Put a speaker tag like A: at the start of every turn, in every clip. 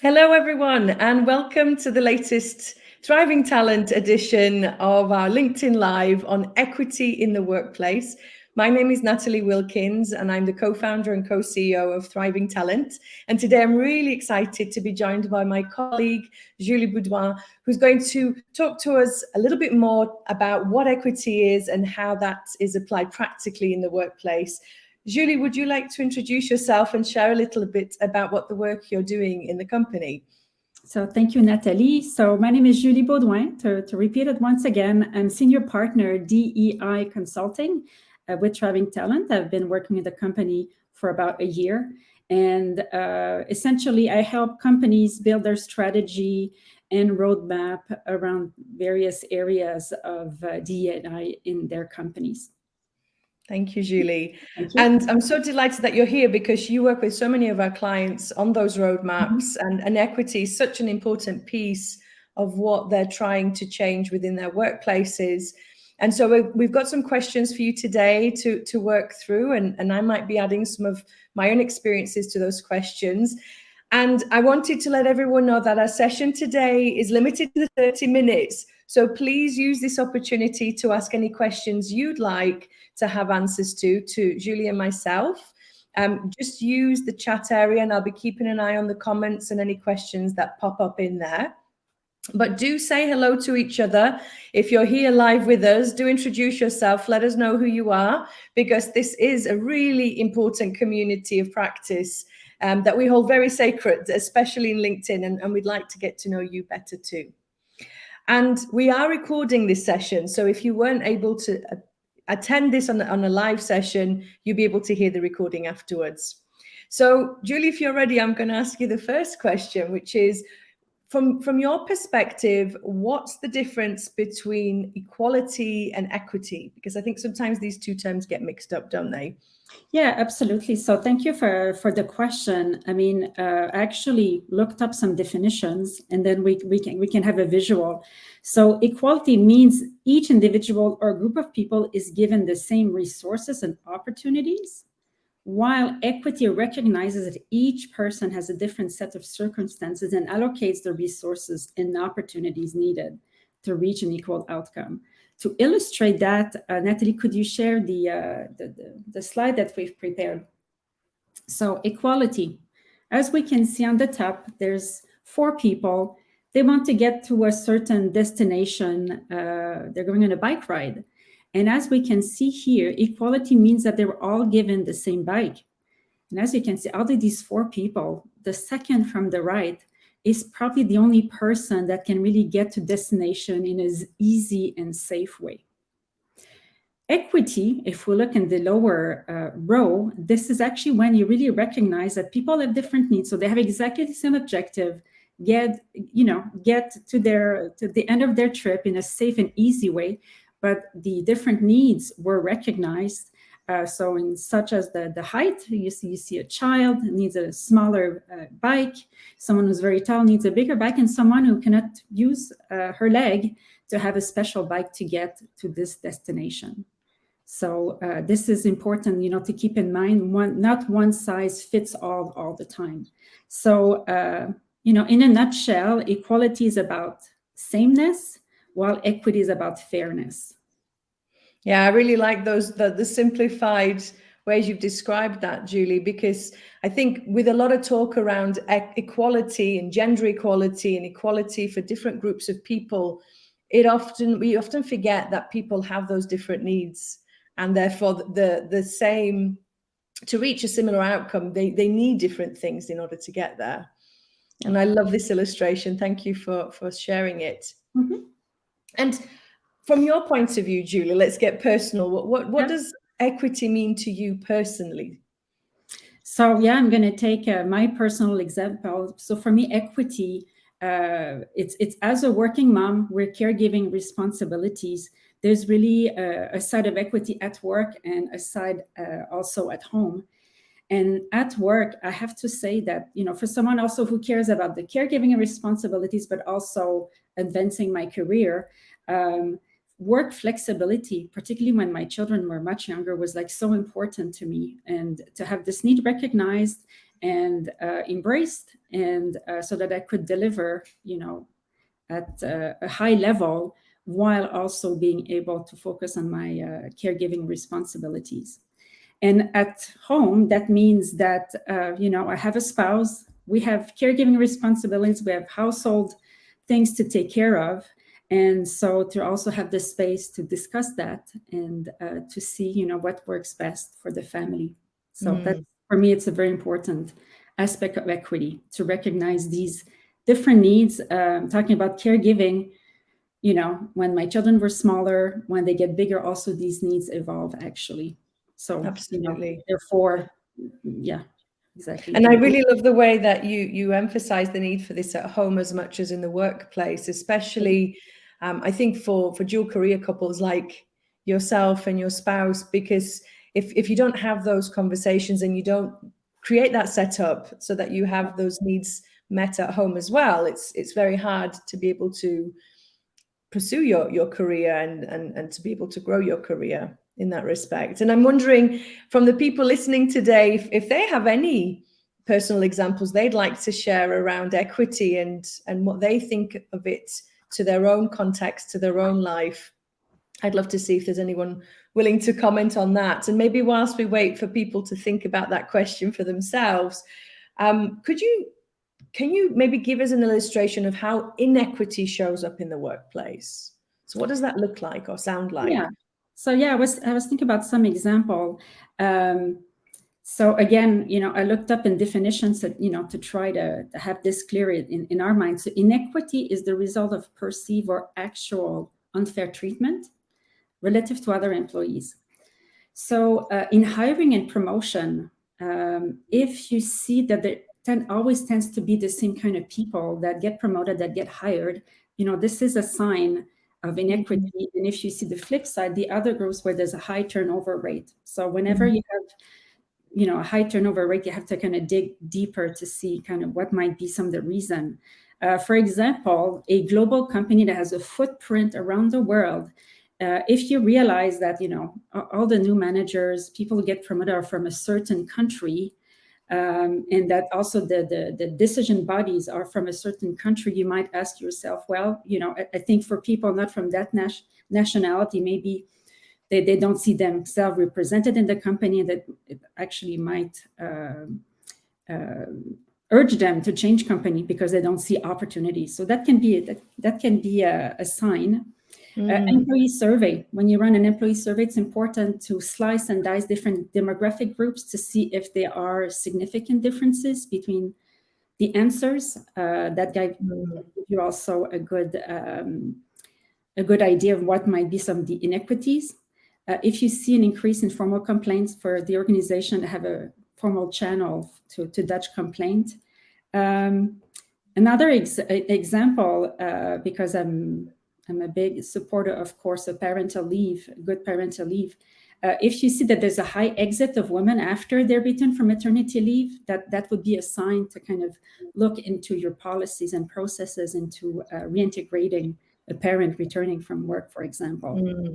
A: Hello, everyone, and welcome to the latest Thriving Talent edition of our LinkedIn Live on equity in the workplace. My name is Natalie Wilkins, and I'm the co-founder and co-CEO of Thriving Talent. And today I'm really excited to be joined by my colleague, Julie Boudouin, who's going to talk to us a little bit more about what equity is and how that is applied practically in the workplace. Julie, would you like to introduce yourself and share a little bit about what the work you're doing in the company?
B: So thank you, Natalie. So my name is Julie Baudouin. To repeat it once again, I'm Senior Partner DEI Consulting with Thriving Talent. I've been working in the company for about a year. And essentially, I help companies build their strategy and roadmap around various areas of DEI in their companies.
A: Thank you, Julie.
B: Thank you.
A: And I'm so delighted that you're here because you work with so many of our clients on those roadmaps, and equity is such an important piece of what they're trying to change within their workplaces. And so we've got some questions for you today to work through, and I might be adding some of my own experiences to those questions. And I wanted to let everyone know that our session today is limited to 30 minutes. So please use this opportunity to ask any questions you'd like to have answers to Julie and myself. Just use the chat area and I'll be keeping an eye on the comments and any questions that pop up in there. But do say hello to each other. If you're here live with us, do introduce yourself. Let us know who you are, because this is a really important community of practice that we hold very sacred, especially in LinkedIn, and we'd like to get to know you better too. And we are recording this session, so if you weren't able to attend this on a live session, you'll be able to hear the recording afterwards. So, Julie, if you're ready, I'm going to ask you the first question, which is, from your perspective, what's the difference between equality and equity? Because I think sometimes these two terms get mixed up, don't they?
B: Yeah, absolutely. So thank you for the question. I mean, I actually looked up some definitions, and then we can have a visual. So equality means each individual or group of people is given the same resources and opportunities, while equity recognizes that each person has a different set of circumstances and allocates the resources and opportunities needed to reach an equal outcome. To illustrate that, Natalie, could you share the slide that we've prepared? So equality, as we can see on the top, there's 4 people. They want to get to a certain destination. They're going on a bike ride. And as we can see here, equality means that they were all given the same bike. And as you can see, out of these 4 people, the second from the right is probably the only person that can really get to destination in an easy and safe way. Equity, if we look in the lower row, this is actually when you really recognize that people have different needs. So they have exactly the same objective, get to the end of their trip in a safe and easy way, but the different needs were recognized. So in such as the height, you see a child needs a smaller bike, someone who's very tall needs a bigger bike, and someone who cannot use her leg to have a special bike to get to this destination. So this is important, to keep in mind, not one size fits all the time. So, in a nutshell, equality is about sameness, while equity is about fairness.
A: Yeah, I really like the simplified ways you've described that, Julie, because I think with a lot of talk around equality and gender equality and equality for different groups of people, we often forget that people have those different needs, and therefore the same, to reach a similar outcome, they need different things in order to get there. And I love this illustration. Thank you for sharing it.
B: Mm-hmm.
A: And from your point of view, Julie, let's get personal. What does equity mean to you personally?
B: So yeah, I'm going to take my personal example. So for me, equity, it's as a working mom, we're caregiving responsibilities. There's really a side of equity at work and a side also at home. And at work, I have to say that, for someone also who cares about the caregiving and responsibilities, but also advancing my career, work flexibility, particularly when my children were much younger, was like so important to me. And to have this need recognized and embraced, and so that I could deliver, at a high level, while also being able to focus on my caregiving responsibilities. And at home, that means that, I have a spouse, we have caregiving responsibilities, we have household things to take care of. And so to also have the space to discuss that and to see, what works best for the family. So that, for me, it's a very important aspect of equity, to recognize these different needs. Talking about caregiving, when my children were smaller, when they get bigger, also these needs evolve, actually. So,
A: absolutely.
B: Therefore, yeah, exactly.
A: And I really love the way that you emphasize the need for this at home as much as in the workplace, especially, I think for dual career couples like yourself and your spouse, because if you don't have those conversations and you don't create that setup so that you have those needs met at home as well, it's very hard to be able to pursue your career and to be able to grow your career in that respect. And I'm wondering, from the people listening today, if they have any personal examples they'd like to share around equity and what they think of it to their own context, to their own life. I'd love to see if there's anyone willing to comment on that. And maybe whilst we wait for people to think about that question for themselves, can you maybe give us an illustration of how inequity shows up in the workplace? So what does that look like or sound like?
B: Yeah. So I was thinking about some example. So again, I looked up in definitions that, to try to have this clear in our minds. So inequity is the result of perceived or actual unfair treatment relative to other employees. So in hiring and promotion, if you see that there always tends to be the same kind of people that get promoted, that get hired, this is a sign of inequity. Mm-hmm. And if you see the flip side, the other groups where there's a high turnover rate. So whenever you have, a high turnover rate, you have to kind of dig deeper to see kind of what might be some of the reason. For example, a global company that has a footprint around the world, if you realize that, all the new managers, people who get promoted are from a certain country, and that also the decision bodies are from a certain country, you might ask yourself, well, I think for people not from that nationality, maybe they don't see themselves represented in the company, that it actually might urge them to change company because they don't see opportunities. So that can be a sign. Employee survey. When you run an employee survey, it's important to slice and dice different demographic groups to see if there are significant differences between the answers. That guide will give you also a good idea of what might be some of the inequities. If you see an increase in formal complaints, for the organization to have a formal channel to Dutch complaint. Another example, because I'm a big supporter, of course, of parental leave, good parental leave. If you see that there's a high exit of women after their return from maternity leave, that would be a sign to kind of look into your policies and processes into reintegrating a parent returning from work, for example.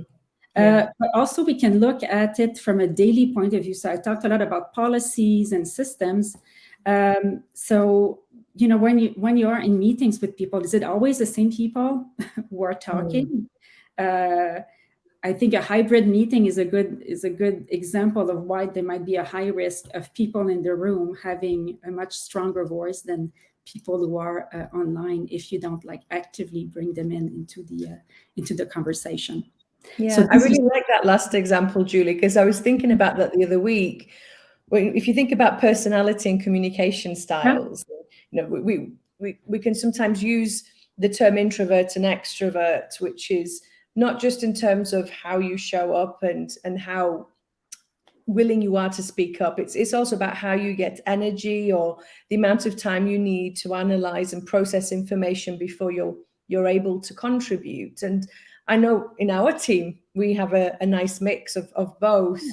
B: But also we can look at it from a daily point of view. So I talked a lot about policies and systems. So, when you are in meetings with people, is it always the same people who are talking? I think a hybrid meeting is a good example of why there might be a high risk of people in the room having a much stronger voice than people who are online, if you don't actively bring them into the conversation.
A: Yeah, so I really like that last example, Julie, because I was thinking about that the other week. If you think about personality and communication styles, we can sometimes use the term introvert and extrovert, which is not just in terms of how you show up and how willing you are to speak up. It's also about how you get energy or the amount of time you need to analyze and process information before you're able to contribute. And I know in our team, we have a nice mix of both.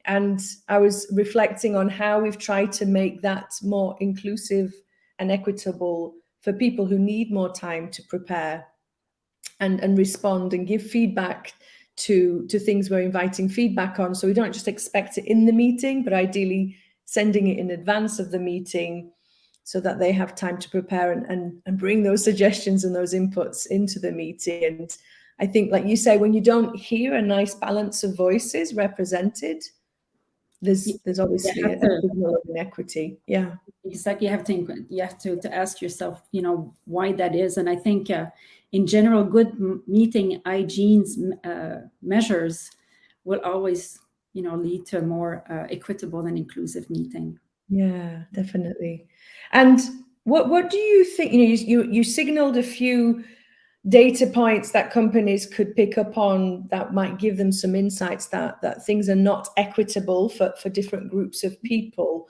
A: And I was reflecting on how we've tried to make that more inclusive and equitable for people who need more time to prepare and respond and give feedback to things we're inviting feedback on. So we don't just expect it in the meeting, but ideally sending it in advance of the meeting so that they have time to prepare and bring those suggestions and those inputs into the meeting. And I think, like you say, when you don't hear a nice balance of voices represented, there's obviously a signal of inequity. Yeah.
B: Exactly. You have to ask yourself, why that is. And I think in general, good meeting hygiene measures will always, lead to a more equitable and inclusive meeting.
A: Yeah, definitely. And what do you think? You signaled a few data points that companies could pick up on that might give them some insights that things are not equitable for different groups of people.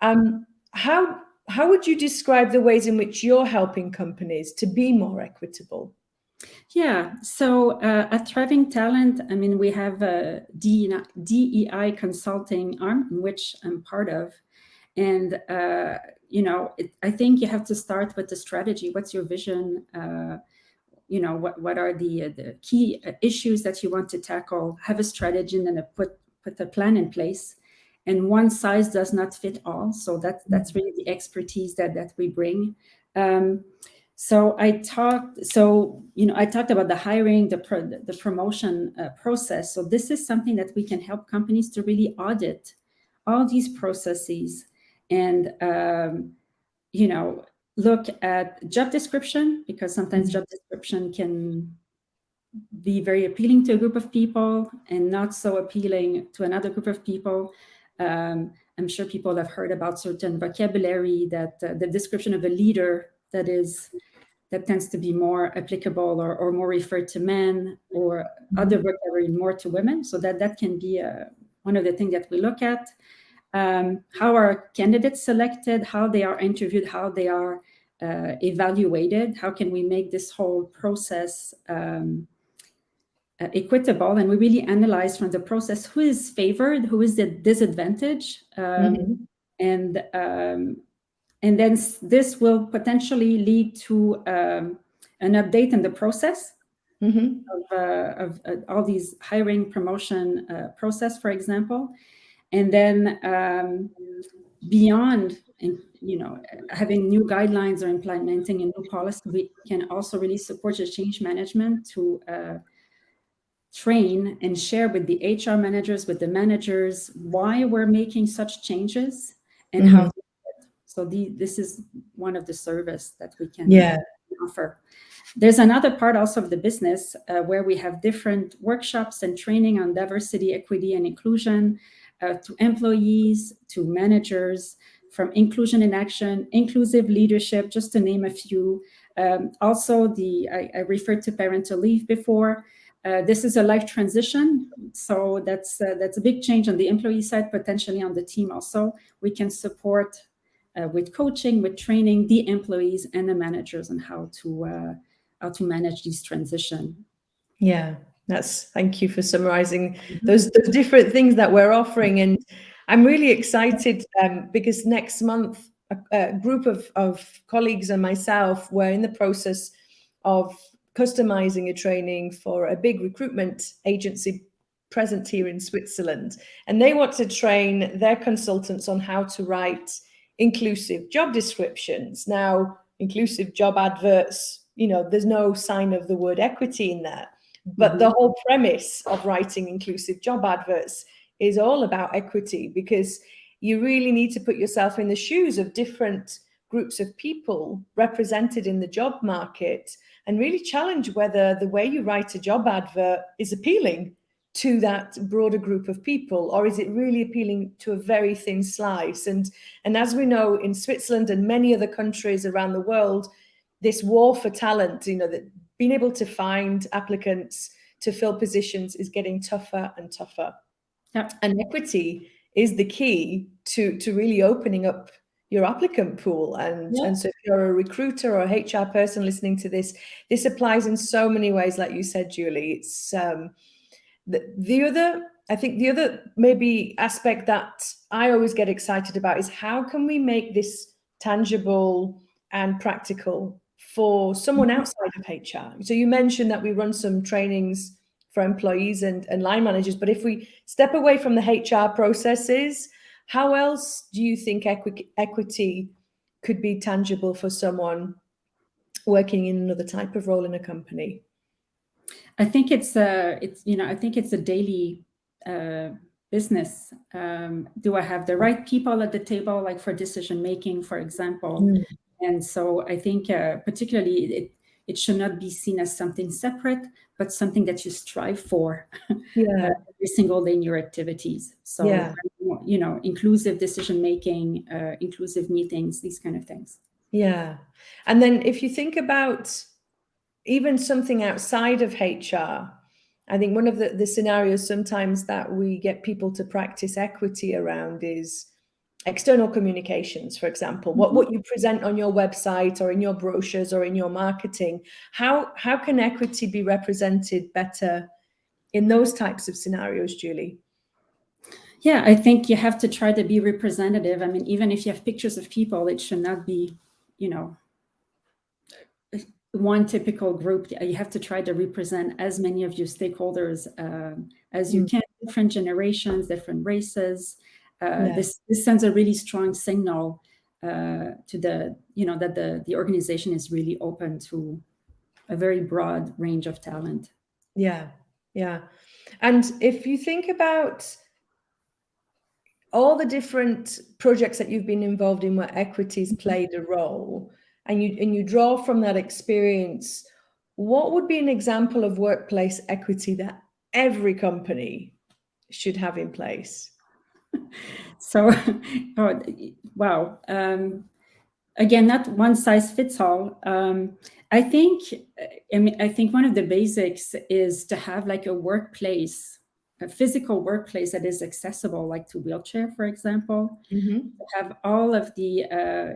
A: How would you describe the ways in which you're helping companies to be more equitable?
B: Yeah, so at Thriving Talent, I mean, we have a DEI consulting arm, which I'm part of. And, I think you have to start with the strategy. What's your vision? What are the key issues that you want to tackle? Have a strategy and then put a plan in place. And one size does not fit all. So that's really the expertise that we bring. So I talked about the hiring, the promotion process. So this is something that we can help companies to really audit all these processes and look at job description, because sometimes job description can be very appealing to a group of people and not so appealing to another group of people. I'm sure people have heard about certain vocabulary that the description of a leader that tends to be more applicable or more referred to men, or other vocabulary more to women. So that can be one of the things that we look at. How are candidates selected, how they are interviewed, how they are evaluated, how can we make this whole process equitable? And we really analyze from the process who is favored, who is the disadvantage, and then this will potentially lead to an update in the process of all these hiring, promotion process, for example. And then beyond, having new guidelines or implementing a new policy, we can also really support the change management to train and share with the HR managers, with the managers, why we're making such changes and how to do it. So this is one of the service that we can offer. There's another part also of the business where we have different workshops and training on diversity, equity, and inclusion to employees, to managers, from inclusion in action, inclusive leadership, just to name a few. Also, I referred to parental leave before. This is a life transition, so that's a big change on the employee side, potentially on the team also. We can support with coaching, with training, the employees and the managers on how to manage this transition.
A: Yeah, thank you for summarizing those different things that we're offering. And I'm really excited because next month, a group of colleagues and myself were in the process of customizing a training for a big recruitment agency present here in Switzerland. And they want to train their consultants on how to write inclusive job descriptions. Now, inclusive job adverts, there's no sign of the word equity in there. But the whole premise of writing inclusive job adverts is all about equity, because you really need to put yourself in the shoes of different groups of people represented in the job market and really challenge whether the way you write a job advert is appealing to that broader group of people, or is it really appealing to a very thin slice? And as we know, in Switzerland and many other countries around the world, this war for talent, that being able to find applicants to fill positions is getting tougher and tougher.
B: Yeah.
A: And equity is the key to really opening up your applicant pool. And so if you're a recruiter or a HR person listening to this applies in so many ways, like you said, Julie. It's the other maybe aspect that I always get excited about is how can we make this tangible and practical for someone outside of HR? So you mentioned that we run some trainings for employees and line managers, but if we step away from the HR processes, How else do you think equity could be tangible for someone working in another type of role in a company?
B: I think it's I think it's a daily business. Do I have the right people at the table, like for decision making, for example?
A: Mm.
B: And so I think particularly it should not be seen as something separate, but something that you strive for
A: Yeah.
B: every single day in your activities. So
A: Yeah.
B: inclusive decision making, inclusive meetings, these kind of things.
A: Yeah. And then if you think about even something outside of HR, I think one of the scenarios sometimes that we get people to practice equity around is external communications, for example, what you present on your website or in your brochures or in your marketing. How can equity be represented better in those types of scenarios, Julie?
B: Yeah, I think you have to try to be representative. I mean, even if you have pictures of people, it should not be, one typical group. You have to try to represent as many of your stakeholders as you can, different generations, different races.
A: Yeah.
B: This sends a really strong signal to that the organization is really open to a very broad range of talent.
A: Yeah. Yeah. And if you think about all the different projects that you've been involved in where equities played a role, and you draw from that experience, what would be an example of workplace equity that every company should have in place?
B: So, oh, wow. Again, not one size fits all. I think, I think one of the basics is to have like a workplace, a physical workplace that is accessible, like to wheelchair, for example.
A: Mm-hmm.
B: To have all of the,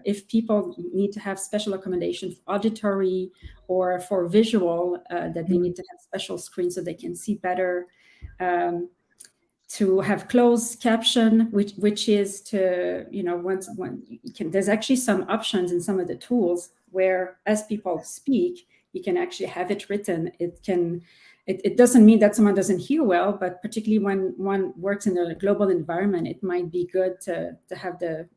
B: if people need to have special accommodation, auditory or for visual, that they need to have special screens so they can see better. To have closed caption, which is to, when you can, there's actually some options in some of the tools where as people speak, you can actually have it written. It doesn't mean that someone doesn't hear well, but particularly when one works in a global environment, it might be good to have the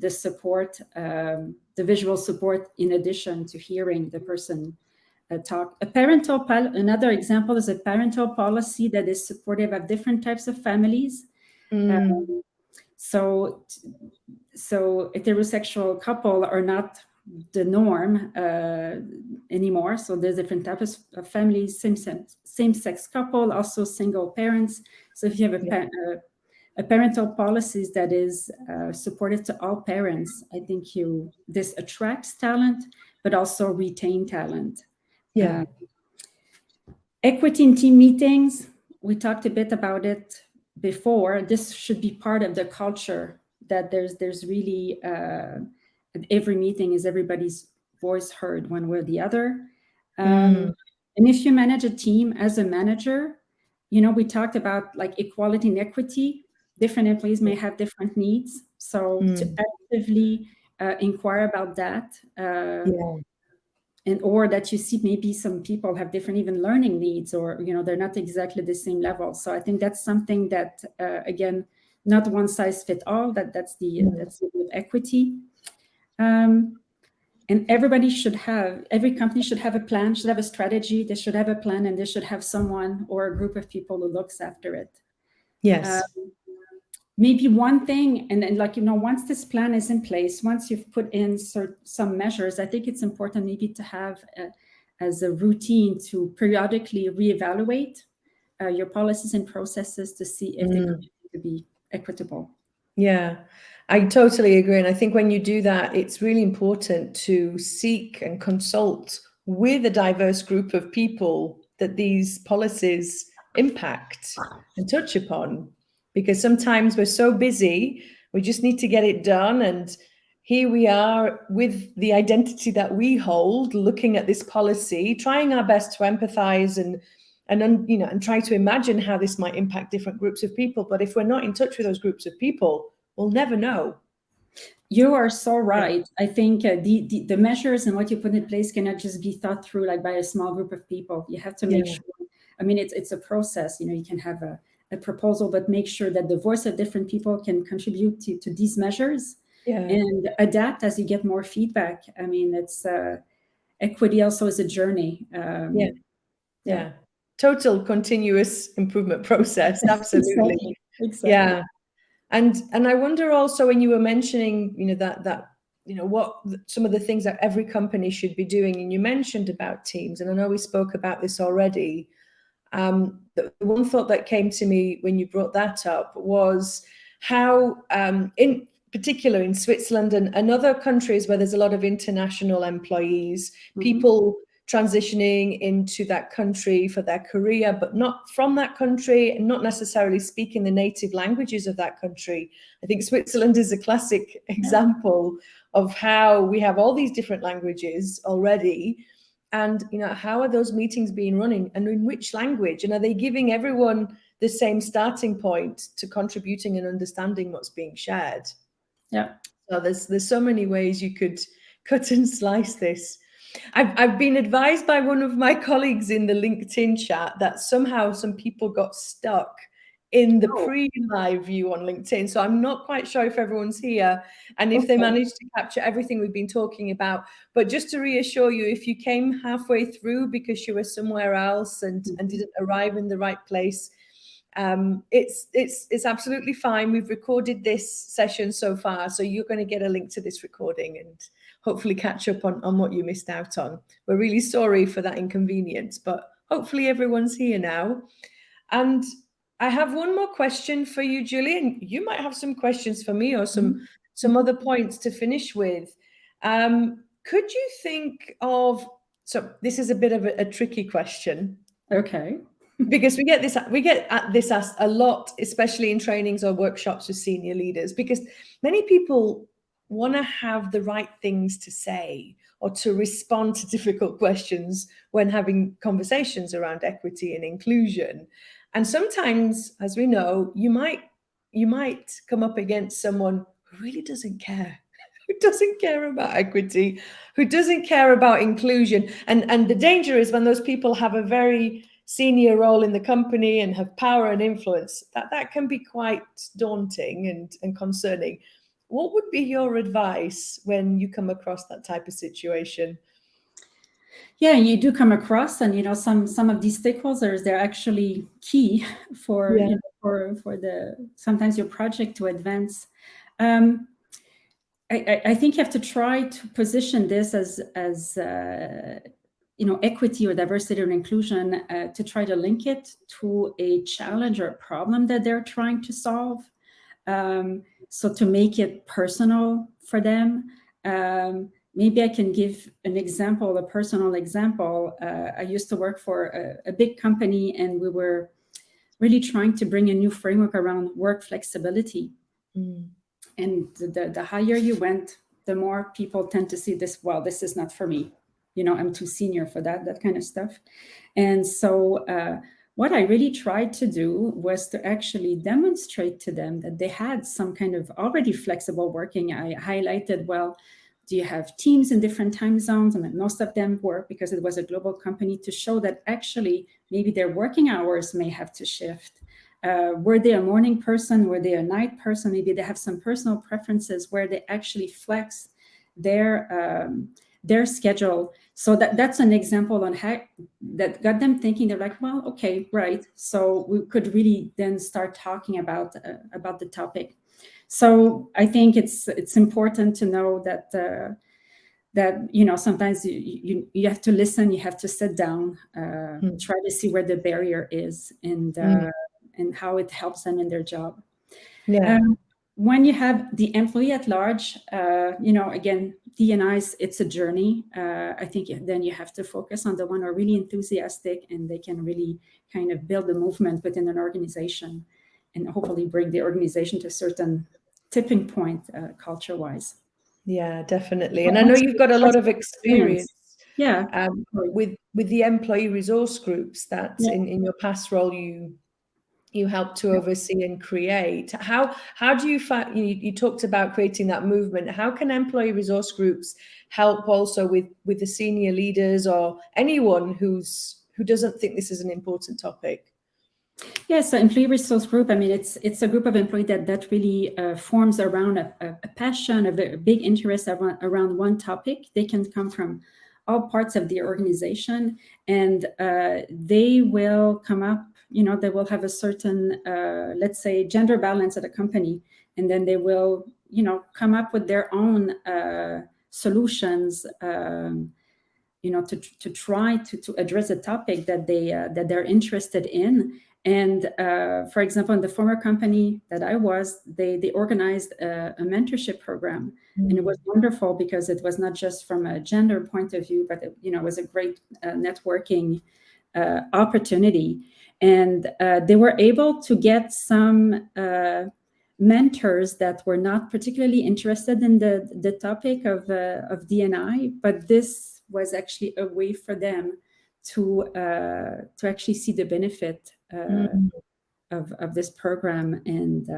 B: support, the visual support in addition to hearing the person talk. Another example is a parental policy that is supportive of different types of families. So heterosexual couple are not the norm anymore. So there's different types of families, same-sex couple, also single parents. So if you have a parental policies that is supportive to all parents, I think this attracts talent, but also retain talent.
A: Yeah.
B: Equity in team meetings, we talked a bit about it before. This should be part of the culture, that there's really every meeting is everybody's voice heard one way or the other. And if you manage a team as a manager, we talked about like equality and equity. Different employees may have different needs. So to actively inquire about that. Or that you see maybe some people have different even learning needs, or they're not exactly the same level. So I think that's something that again, not one size fit all. That's the equity. And every company should have a plan, should have a strategy. They should have a plan, and they should have someone or a group of people who looks after it.
A: Yes.
B: Maybe one thing, and then once this plan is in place, once you've put in some measures, I think it's important maybe to have as a routine to periodically reevaluate your policies and processes to see if they continue to be equitable.
A: Yeah, I totally agree. And I think when you do that, it's really important to seek and consult with a diverse group of people that these policies impact and touch upon. Because sometimes we're so busy, we just need to get it done. And here we are with the identity that we hold, looking at this policy, trying our best to empathize and try to imagine how this might impact different groups of people. But if we're not in touch with those groups of people, we'll never know.
B: You are so right. I think the measures and what you put in place cannot just be thought through like by a small group of people. You have to make sure. I mean, it's a process. You can have a a proposal, but make sure that the voice of different people can contribute to these measures, and adapt as you get more feedback. I mean, it's equity also is a journey.
A: Total continuous improvement process. Absolutely.
B: Exactly.
A: Yeah. And I wonder also, when you were mentioning, that what some of the things that every company should be doing, and you mentioned about teams, and I know we spoke about this already. The one thought that came to me when you brought that up was how, in particular in Switzerland and other countries where there's a lot of international employees, people transitioning into that country for their career, but not from that country and not necessarily speaking the native languages of that country. I think Switzerland is a classic example of how we have all these different languages already. And how are those meetings being run, and in which language? And are they giving everyone the same starting point to contributing and understanding what's being shared?
B: Yeah.
A: So there's so many ways you could cut and slice this. I've been advised by one of my colleagues in the LinkedIn chat that somehow some people got stuck in the pre-live view on LinkedIn. So I'm not quite sure if everyone's here and if they managed to capture everything we've been talking about. But just to reassure you, if you came halfway through because you were somewhere else and didn't arrive in the right place, it's absolutely fine. We've recorded this session so far, so you're going to get a link to this recording and hopefully catch up on what you missed out on. We're really sorry for that inconvenience, but hopefully everyone's here now. And I have one more question for you, Julie. You might have some questions for me or some other points to finish with. Could you think of, so this is a bit of a tricky question.
B: Okay.
A: Because we get this asked a lot, especially in trainings or workshops with senior leaders, because many people want to have the right things to say or to respond to difficult questions when having conversations around equity and inclusion. And sometimes, as we know, you might come up against someone who really doesn't care, who doesn't care about equity, who doesn't care about inclusion. And the danger is when those people have a very senior role in the company and have power and influence, that can be quite daunting and concerning. What would be your advice when you come across that type of situation?
B: Yeah, you do come across, and some of these stakeholders, they're actually key for for the sometimes your project to advance. I think you have to try to position this as equity or diversity or inclusion, to try to link it to a challenge or a problem that they're trying to solve. So to make it personal for them. Maybe I can give an example, a personal example. I used to work for a big company, and we were really trying to bring a new framework around work flexibility. And the higher you went, the more people tend to see this, well, this is not for me. I'm too senior for that kind of stuff. And so what I really tried to do was to actually demonstrate to them that they had some kind of already flexible working. I highlighted, well, do you have teams in different time zones? I mean, most of them were, because it was a global company, to show that actually maybe their working hours may have to shift. Were they a morning person? Were they a night person? Maybe they have some personal preferences where they actually flex their schedule. So that's an example on how that got them thinking. They're like, well, okay, right. So we could really then start talking about the topic. So I think it's important to know that sometimes you have to listen, you have to sit down, try to see where the barrier is, and how it helps them in their job. When you have the employee at large, again, D&Is, it's a journey. I think then you have to focus on the one who are really enthusiastic, and they can really kind of build a movement within an organization and hopefully bring the organization to a certain tipping point, culture-wise.
A: Yeah, definitely. And I know you've got a lot of experience with the employee resource groups that in your past role you helped to oversee and create. How do you find, you talked about creating that movement. How can employee resource groups help also with the senior leaders or anyone who doesn't think this is an important topic?
B: Yes, so employee resource group, I mean, it's a group of employees that really forms around a passion, a very big interest around one topic. They can come from all parts of the organization, and they will come up, they will have a certain, let's say, gender balance at a company, and then they will, come up with their own solutions, to try to address a topic that they're interested in. And for example, in the former company that I was, they organized a mentorship program, and it was wonderful because it was not just from a gender point of view, but it was a great networking opportunity. And they were able to get some mentors that were not particularly interested in the topic of D&I, but this was actually a way for them to actually see the benefit of this program. And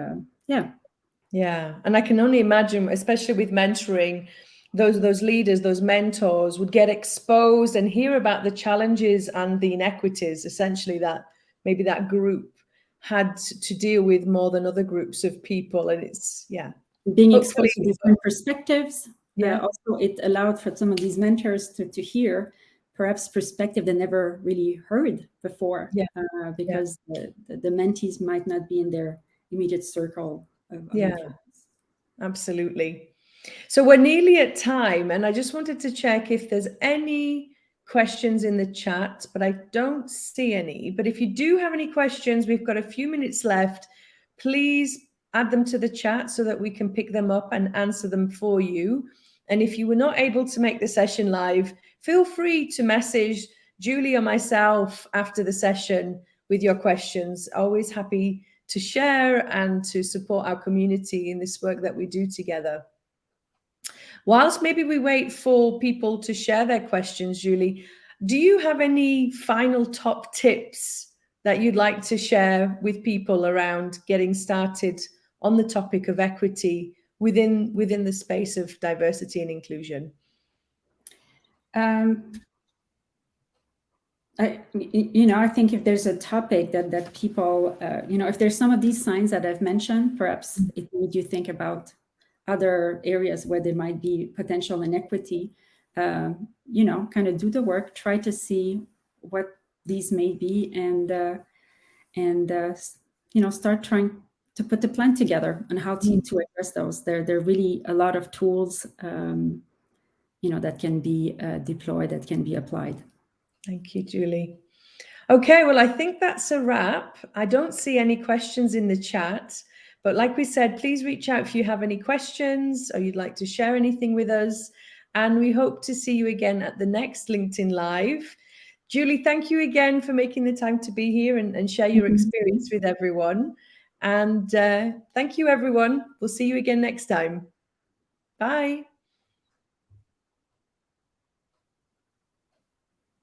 A: Yeah, and I can only imagine, especially with mentoring, those leaders, those mentors would get exposed and hear about the challenges and the inequities, essentially, that maybe that group had to deal with more than other groups of people. And it's, yeah.
B: being
A: Hopefully,
B: exposed to different perspectives.
A: yeah.
B: Also, it allowed for some of these mentors to hear perhaps perspective they never really heard before, because the mentees might not be in their immediate circle of influence.
A: Absolutely. So we're nearly at time, and I just wanted to check if there's any questions in the chat, but I don't see any. But if you do have any questions, we've got a few minutes left. Please add them to the chat so that we can pick them up and answer them for you. And if you were not able to make the session live, feel free to message Julie or myself after the session with your questions. Always happy to share and to support our community in this work that we do together. Whilst maybe we wait for people to share their questions, Julie, do you have any final top tips that you'd like to share with people around getting started on the topic of equity within the space of diversity and inclusion?
B: I think if there's a topic that people, if there's some of these signs that I've mentioned, perhaps it made you think about other areas where there might be potential inequity, kind of do the work, try to see what these may be, and start trying to put the plan together on how to address those. There are really a lot of tools, that can be deployed, that can be applied.
A: Thank you, Julie. Okay, well, I think that's a wrap. I don't see any questions in the chat, but like we said, please reach out if you have any questions or you'd like to share anything with us. And we hope to see you again at the next LinkedIn Live. Julie, thank you again for making the time to be here and share your experience with everyone. And thank you, everyone. We'll see you again next time. Bye.